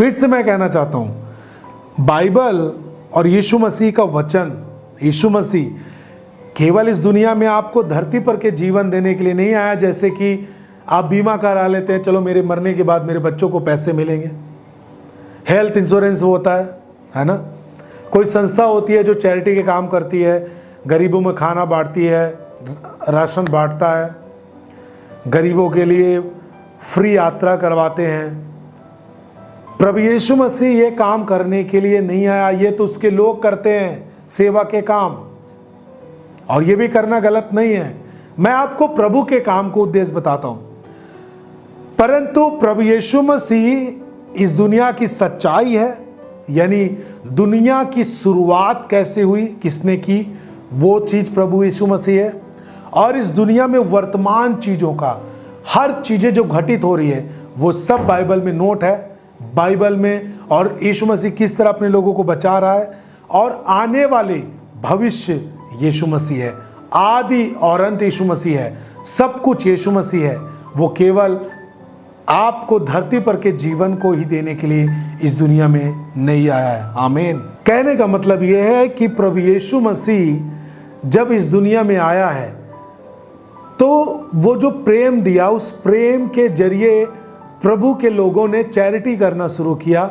फिर से मैं कहना चाहता हूं, बाइबल और यीशु मसीह का वचन, यीशु मसीह केवल इस दुनिया में आपको धरती पर के जीवन देने के लिए नहीं आया, जैसे कि आप बीमा करा लेते हैं, चलो मेरे मरने के बाद मेरे बच्चों को पैसे मिलेंगे, हेल्थ इंश्योरेंस होता है ना। कोई संस्था होती है जो चैरिटी के काम करती है, गरीबों में खाना बांटती है, राशन बांटता है, गरीबों के लिए फ्री यात्रा करवाते हैं। प्रभु यीशु मसीह ये काम करने के लिए नहीं आया, ये तो उसके लोग करते हैं सेवा के काम, और ये भी करना गलत नहीं है। मैं आपको प्रभु के काम को उद्देश्य बताता हूं, परंतु प्रभु यीशु मसीह इस दुनिया की सच्चाई है, यानी दुनिया की शुरुआत कैसे हुई, किसने की, वो चीज प्रभु यीशु मसीह है। और इस दुनिया में वर्तमान चीजों का, हर चीजें जो घटित हो रही है वो सब बाइबल में नोट है, बाइबल में। और यीशु मसीह किस तरह अपने लोगों को बचा रहा है, और आने वाले भविष्य यीशु मसीह है, आदि और अंत यीशु मसीह है, सब कुछ यीशु मसीह है। वो केवल आपको धरती पर के जीवन को ही देने के लिए इस दुनिया में नहीं आया है। आमीन। कहने का मतलब यह है कि प्रभु यीशु मसीह जब इस दुनिया में आया है तो वो जो प्रेम दिया, उस प्रेम के जरिए प्रभु के लोगों ने चैरिटी करना शुरू किया,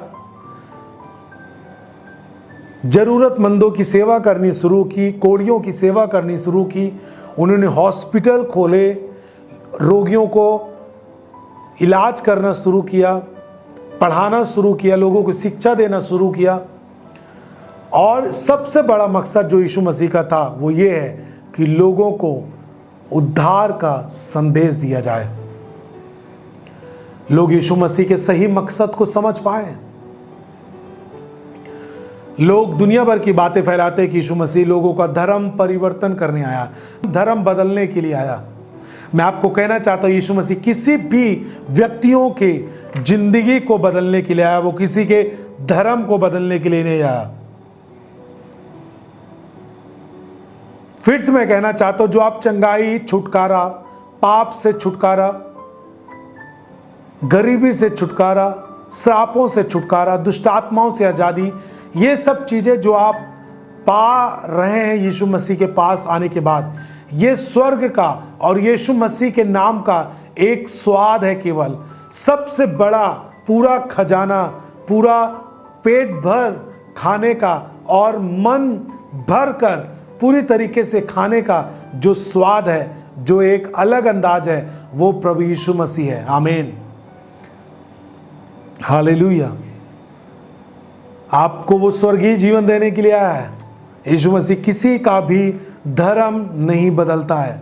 जरूरतमंदों की सेवा करनी शुरू की, कोढ़ियों की सेवा करनी शुरू की। उन्होंने हॉस्पिटल खोले, रोगियों को इलाज करना शुरू किया, पढ़ाना शुरू किया, लोगों को शिक्षा देना शुरू किया। और सबसे बड़ा मकसद जो यीशु मसीह का था वो ये है कि लोगों को उद्धार का संदेश दिया जाए, लोग यीशु मसीह के सही मकसद को समझ पाए। लोग दुनिया भर की बातें फैलाते हैं कि यीशु मसीह लोगों का धर्म परिवर्तन करने आया, धर्म बदलने के लिए आया। मैं आपको कहना चाहता हूं, यीशु मसीह किसी भी व्यक्तियों के जिंदगी को बदलने के लिए आया, वो किसी के धर्म को बदलने के लिए नहीं आया। फिर से मैं कहना चाहता हूं, जो आप चंगाई, छुटकारा, पाप से छुटकारा, गरीबी से छुटकारा, श्रापों से छुटकारा, दुष्टात्माओं से आजादी, ये सब चीजें जो आप पा रहे हैं यीशु मसीह के पास आने के बाद, ये स्वर्ग का और यीशु मसीह के नाम का एक स्वाद है केवल। सबसे बड़ा पूरा खजाना, पूरा पेट भर खाने का और मन भर कर पूरी तरीके से खाने का जो स्वाद है, जो एक अलग अंदाज है, वो प्रभु यीशु मसीह है। आमीन, हालेलुया। आपको वो स्वर्गीय जीवन देने के लिए आया है। यीशु मसीह किसी का भी धर्म नहीं बदलता है,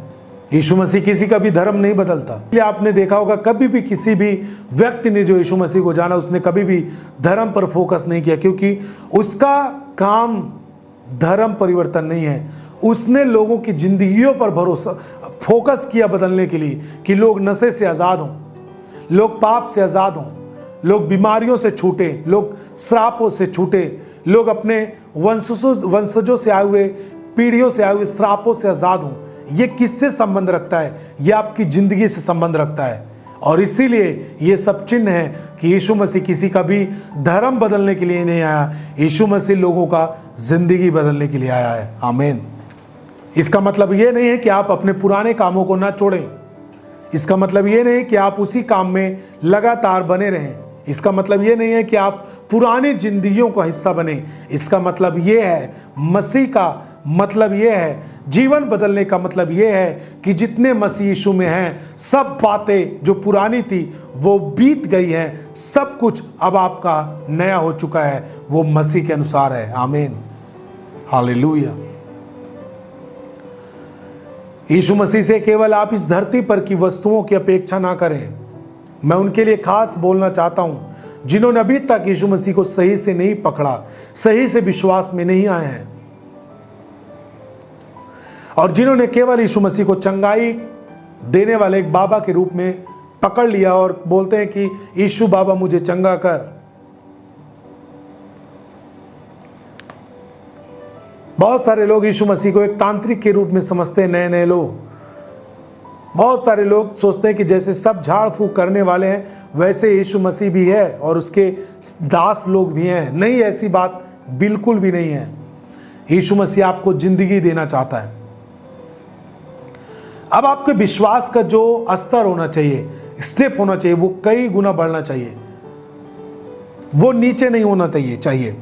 यीशु मसीह किसी का भी धर्म नहीं बदलता। इसलिए आपने देखा होगा कभी भी किसी भी व्यक्ति ने जो यीशु मसीह को जाना, उसने कभी भी धर्म पर फोकस नहीं किया, क्योंकि उसका काम धर्म परिवर्तन नहीं है। उसने लोगों की जिंदगियों पर भरोसा फोकस किया बदलने के लिए, कि लोग नशे से आज़ाद हों, लोग पाप से आज़ाद हों, लोग बीमारियों से छूटे, लोग श्रापों से छूटे, लोग अपने वंशजों से आए हुए, पीढ़ियों से आए हुए श्रापों से आज़ाद हों। ये किससे संबंध रखता है? ये आपकी जिंदगी से संबंध रखता है। और इसीलिए ये सब चिन्ह है कि यीशु मसीह किसी का भी धर्म बदलने के लिए नहीं आया, यीशु मसीह लोगों का जिंदगी बदलने के लिए आया है। आमीन। इसका मतलब ये नहीं है कि आप अपने पुराने कामों को ना छोड़ें, इसका मतलब ये नहीं कि आप उसी काम में लगातार बने रहें, इसका मतलब ये नहीं है कि आप पुरानी जिंदगियों का हिस्सा बने। इसका मतलब ये है, मसीह का मतलब ये है, जीवन बदलने का मतलब ये है कि जितने मसीह यीशु में हैं, सब बातें जो पुरानी थी वो बीत गई हैं, सब कुछ अब आपका नया हो चुका है, वो मसीह के अनुसार है। आमीन, हालेलुया। यीशु मसीह से केवल आप इस धरती पर की वस्तुओं की अपेक्षा ना करें। मैं उनके लिए खास बोलना चाहता हूं जिन्होंने अभी तक यीशु मसीह को सही से नहीं पकड़ा, सही से विश्वास में नहीं आए हैं, और जिन्होंने केवल यीशु मसीह को चंगाई देने वाले एक बाबा के रूप में पकड़ लिया और बोलते हैं कि यीशु बाबा मुझे चंगा कर। बहुत सारे लोग यीशु मसीह को एक तांत्रिक के रूप में समझते हैं, नए नए लोग। बहुत सारे लोग सोचते हैं कि जैसे सब झाड़ फूक करने वाले हैं वैसे यीशु मसीह भी है और उसके दास लोग भी हैं। नहीं, ऐसी बात बिल्कुल भी नहीं है। यीशु मसीह आपको जिंदगी देना चाहता है। अब आपके विश्वास का जो स्तर होना चाहिए, स्टेप होना चाहिए, वो कई गुना बढ़ना चाहिए, वो नीचे नहीं होना चाहिए।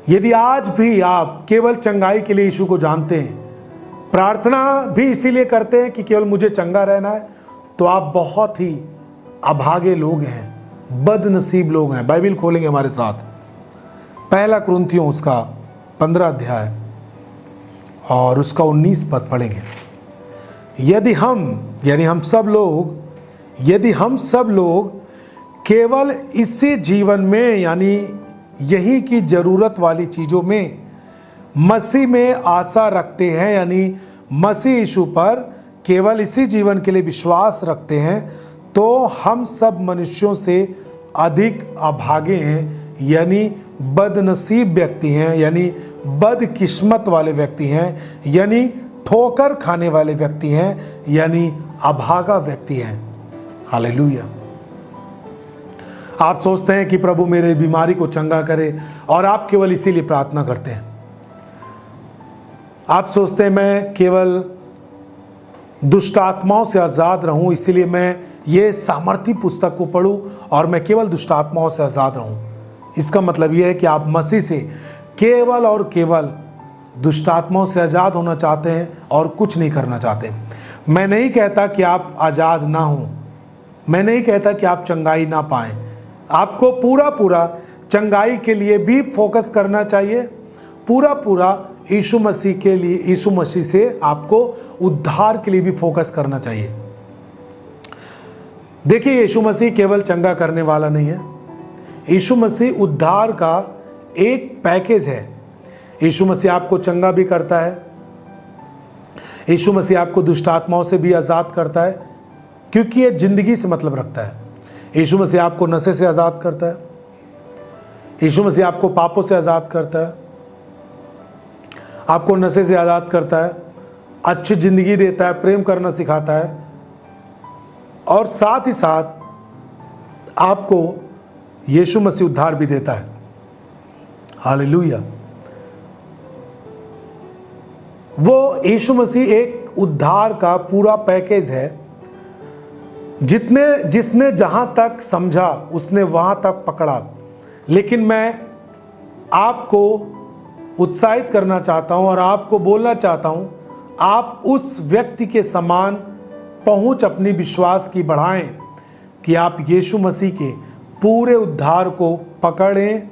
यदि आज भी आप केवल चंगाई के लिए यीशु को जानते हैं, प्रार्थना भी इसीलिए करते हैं कि केवल मुझे चंगा रहना है, तो आप बहुत ही अभागे लोग हैं, बदनसीब लोग हैं। बाइबल खोलेंगे हमारे साथ, पहला कुरिन्थियों उसका 15 अध्याय और उसका 19 पद पढ़ेंगे। यदि हम सब लोग केवल इसी जीवन में, यानी यही की जरूरत वाली चीजों में मसीह में आशा रखते हैं, यानी मसीह यीशु पर केवल इसी जीवन के लिए विश्वास रखते हैं, तो हम सब मनुष्यों से अधिक अभागे हैं, यानी बदनसीब व्यक्ति हैं, यानी बदकिस्मत वाले व्यक्ति हैं, यानी ठोकर खाने वाले व्यक्ति हैं, यानी अभागा व्यक्ति हैं। हालेलुया। आप सोचते हैं कि प्रभु मेरे बीमारी को चंगा करे और आप केवल इसीलिए प्रार्थना करते हैं। आप सोचते हैं मैं केवल दुष्ट आत्माओं से आज़ाद रहूं, इसीलिए मैं ये सामर्थी पुस्तक को पढूं और मैं केवल दुष्ट आत्माओं से आज़ाद रहूं। इसका मतलब यह है कि आप मसीह से केवल और केवल दुष्ट आत्माओं से आज़ाद होना चाहते हैं और कुछ नहीं करना चाहते। मैं नहीं कहता कि आप आज़ाद ना हों, मैं नहीं कहता कि आप चंगाई ना पाएं। आपको पूरा चंगाई के लिए भी फोकस करना चाहिए, पूरा यीशु मसीह के लिए, यीशु मसीह से आपको उद्धार के लिए भी फोकस करना चाहिए। देखिए, यीशु मसीह केवल चंगा करने वाला नहीं है, यीशु मसीह उद्धार का एक पैकेज है। यीशु मसीह आपको चंगा भी करता है, यीशु मसीह आपको दुष्ट आत्माओं से भी आज़ाद करता है, क्योंकि ये जिंदगी से मतलब रखता है। यीशु मसीह आपको नशे से आज़ाद करता है, यीशु मसीह आपको पापों से आज़ाद करता है, आपको नशे से आज़ाद करता है, अच्छी ज़िंदगी देता है, प्रेम करना सिखाता है और साथ ही साथ आपको यीशु मसीह उद्धार भी देता है। हालेलुया। वो यीशु मसीह एक उद्धार का पूरा पैकेज है। जिसने जहां तक समझा उसने वहां तक पकड़ा। लेकिन मैं आपको उत्साहित करना चाहता हूं और आपको बोलना चाहता हूं, आप उस व्यक्ति के समान पहुंच अपनी विश्वास की बढ़ाएं कि आप यीशु मसीह के पूरे उद्धार को पकड़ें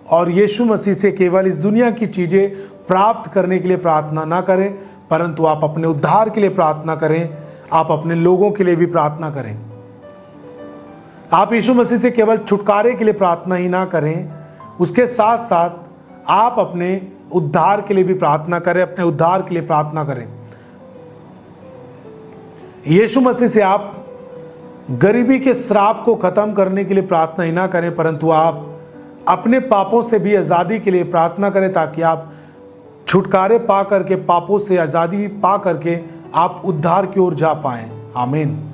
और यीशु मसीह से केवल इस दुनिया की चीज़ें प्राप्त करने के लिए प्रार्थना ना करें, परंतु आप अपने उद्धार के लिए प्रार्थना करें, आप अपने लोगों के लिए भी प्रार्थना करें। आप यीशु मसीह से केवल छुटकारे के लिए प्रार्थना ही ना करें, उसके साथ साथ आप अपने उद्धार के लिए भी प्रार्थना करें, अपने उद्धार के लिए प्रार्थना करें। यीशु मसीह से आप गरीबी के श्राप को खत्म करने के लिए प्रार्थना ही ना करें, परंतु आप अपने पापों से भी आज़ादी के लिए प्रार्थना करें, ताकि आप छुटकारे पा करके, पापों से आज़ादी पा करके आप उद्धार की ओर जा पाएं। आमीन।